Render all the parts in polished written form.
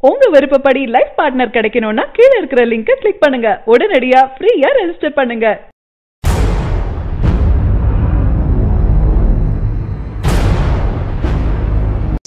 உங்க விருப்பப்படி life partner கிடைக்கணும்னா கீழ இருக்கிற லிங்கை கிளிக் பண்ணுங்க. உடனடியா ஃப்ரீயா ரெஜிஸ்டர் பண்ணுங்க.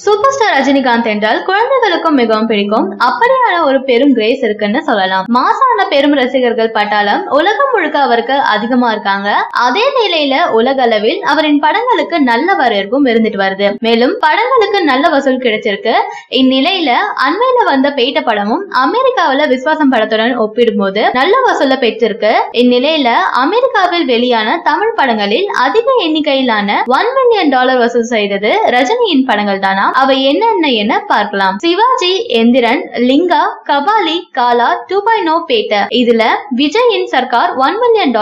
சூப்பர் ஸ்டார் ரஜினிகாந்த் என்றால் குழந்தைகளுக்கும் மிகவும் பிடிக்கும். அப்படியான ஒரு பெரும் கிரேஸ் இருக்குன்னு சொல்லலாம். மாசான பெரும் ரசிகர்கள் பட்டாளம் உலகம் முழுக்க அவருக்கு அதிகமா இருக்காங்க. அதே நிலையில உலக அளவில் அவரின் படங்களுக்கு நல்ல வரவேற்பும் இருந்துட்டு வருது. மேலும் படங்களுக்கு நல்ல வசூல் கிடைச்சிருக்கு. இந்நிலையில அண்மையில வந்த பேட்ட படமும் அமெரிக்காவில விஸ்வாசம் படத்துடன் ஒப்பிடும்போது நல்ல வசூல பெற்றிருக்கு. இந்நிலையில அமெரிக்காவில் வெளியான தமிழ் படங்களில் அதிக எண்ணிக்கையிலான $1 மில்லியன் வசூல் செய்தது ரஜினியின் படங்கள் தானா? அவை என்ன பார்க்கலாம். சிவாஜி, எந்திரன், லிங்கா, கபாலி, காலா, 2.0 பேட்ட. இதுல விஜயின் சர்க்கார் $1 மில்லியன்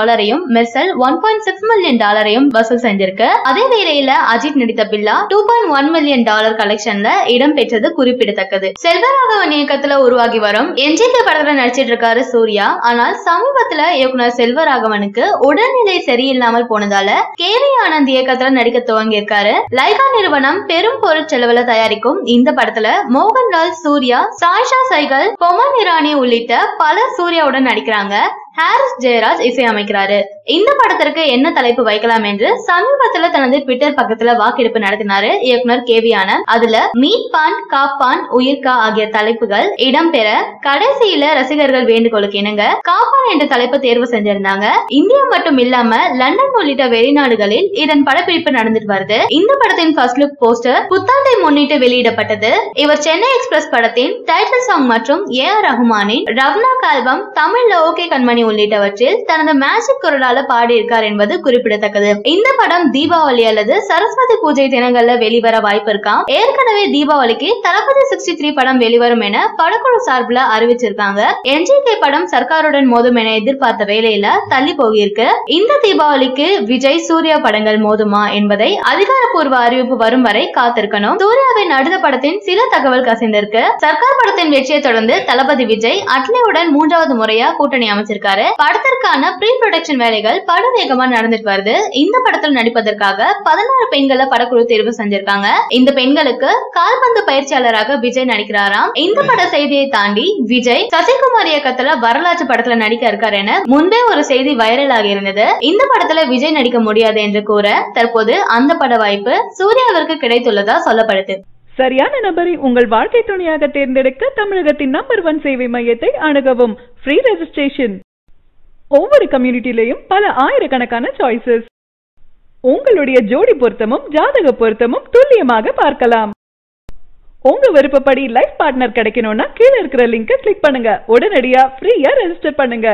மெர்சல் $1.6 மில்லியன் வசூல் செஞ்சிருக்கு. அதே வேளையில அஜித் நடித்த பில்லா $2.1 மில்லியன் கலெக்ஷன்ல இடம் பெற்றது குறிப்பிடத்தக்கது. செல்வராகவன் இயக்கத்துல உருவாகி வரும் என்ஜிகே படத்துல நடிச்சிட்டு இருக்காரு சூர்யா. ஆனால் சமீபத்துல இயக்குனர் செல்வராகவனுக்கு உடல்நிலை சரியில்லாமல் போனதால கேவி ஆனந்த் இயக்கத்துல நடிக்க துவங்கி இருக்காரு. லைகா நிறுவனம் பெரும் பொருட்செலவுல தயாரிக்கும் இந்த படத்துல மோகன்லால், சூர்யா, சாயிஷா சைகல், பொமன் இரானி உள்ளிட்ட பலர் சூர்யாவுடன் நடிக்கிறாங்க. ஹாரிஸ் ஜெயராஜ் இசையமைக்கிறாரு. இந்த படத்திற்கு என்ன தலைப்பு வைக்கலாம் என்று சமீபத்துல தனது ட்விட்டர் பக்கத்துல வாக்கெடுப்பு நடத்தினாரு இயக்குனர் கேவி ஆனந்த். அதுல மீட்பான், காப்பான், உயிர்கா ஆகிய தலைப்புகள் இடம்பெற கடைசியில ரசிகர்கள் வேண்டுகோளுக்கு இணங்க காப்பான் என்ற தலைப்பு தேர்வு செஞ்சிருந்தாங்க. இந்தியா மட்டும் இல்லாம லண்டன் உள்ளிட்ட வெளிநாடுகளில் இதன் படப்பிடிப்பு நடந்துட்டு வருது. இந்த படத்தின் ஃபர்ஸ்ட் லுக் போஸ்டர் புத்தாண்டை முன்னிட்டு வெளியிடப்பட்டது. இவர் சென்னை எக்ஸ்பிரஸ் படத்தின் டைட்டில் சாங் மற்றும் A.R. ரஹ்மானின் ரவ்னாக் ஆல்பம் தமிழ்ல ஓகே கண்மணி உள்ளிட்டவற்றில் தனது மேஜிக் குரலால பாடியிருக்கார் என்பது குறிப்பிடத்தக்கது. இந்த படம் தீபாவளி அல்லது சரஸ்வதி பூஜை தினங்கள்ல வெளிவர வாய்ப்பு இருக்காம். ஏற்கனவே தீபாவளிக்கு தளபதி 63 படம் வெளிவரும் என படக்குழு சார்பில் அறிவிச்சிருக்காங்க. என்ஜிகே படம் சர்க்காருடன் மோதும் என எதிர்பார்த்த வேளையில தள்ளி போகிருக்கு. இந்த தீபாவளிக்கு விஜய், சூர்யா படங்கள் மோதுமா என்பதை அதிகாரப்பூர்வ அறிவிப்பு வரும் வரை காத்திருக்கணும். சூர்யாவின் அடுத்த படத்தின் சில தகவல் கசிந்திருக்கு. சர்க்கார் படத்தின் வெற்றியை தொடர்ந்து தளபதி விஜய் அட்லியுடன் 3வது முறையா கூட்டணி அமைச்சிருக்காரு. படத்திற்கான ப்ரீ ப்ரொடக்ஷன் வேலைகள் படுவேகமா நடந்துட்டு வருது. இந்த படத்தில் நடிப்பதற்காக 16 பெண்களை படக்குழு தேர்வு செஞ்சிருக்காங்க. இந்த பெண்களுக்கு கால்பந்து பயிற்சியாளராக விஜய் நடிக்கிறாராம். இந்த பட செய்தியை தாண்டி விஜய் சசிகுமார் இயக்கத்துல வரலாற்று படத்துல நடிக்க இருக்காரு என முன்பே ஒரு செய்தி வைரல் ஆகி இருந்தது. இந்த படத்துல விஜய் நடிக்க முடியாது என்று கூற தற்போது அந்த பட வாய்ப்பு சூர்யாவிற்கு கிடைத்துள்ளதா சொல்லப்படுது. சரியான நபரை உங்கள் வாழ்க்கை துணையாக தேர்ந்தெடுக்க தமிழகத்தின் நம்பர் 1 சேவை மையத்தை அணுகவும். Free registration. ஒவ்வொரு கம்யூனிட்டிலையும் பல ஆயிரக்கணக்கான சாய்ஸஸ். உங்களுடைய ஜோடி பொருத்தமும் ஜாதக பொருத்தமும் துல்லியமாக பார்க்கலாம். உங்க விருப்பப்படி லைஃப் பார்ட்னர் கிடைக்கணும்னா கீழ இருக்கிற லிங்கை கிளிக் பண்ணுங்க. உடனடியா ஃப்ரீயா ரெஜிஸ்டர் பண்ணுங்க.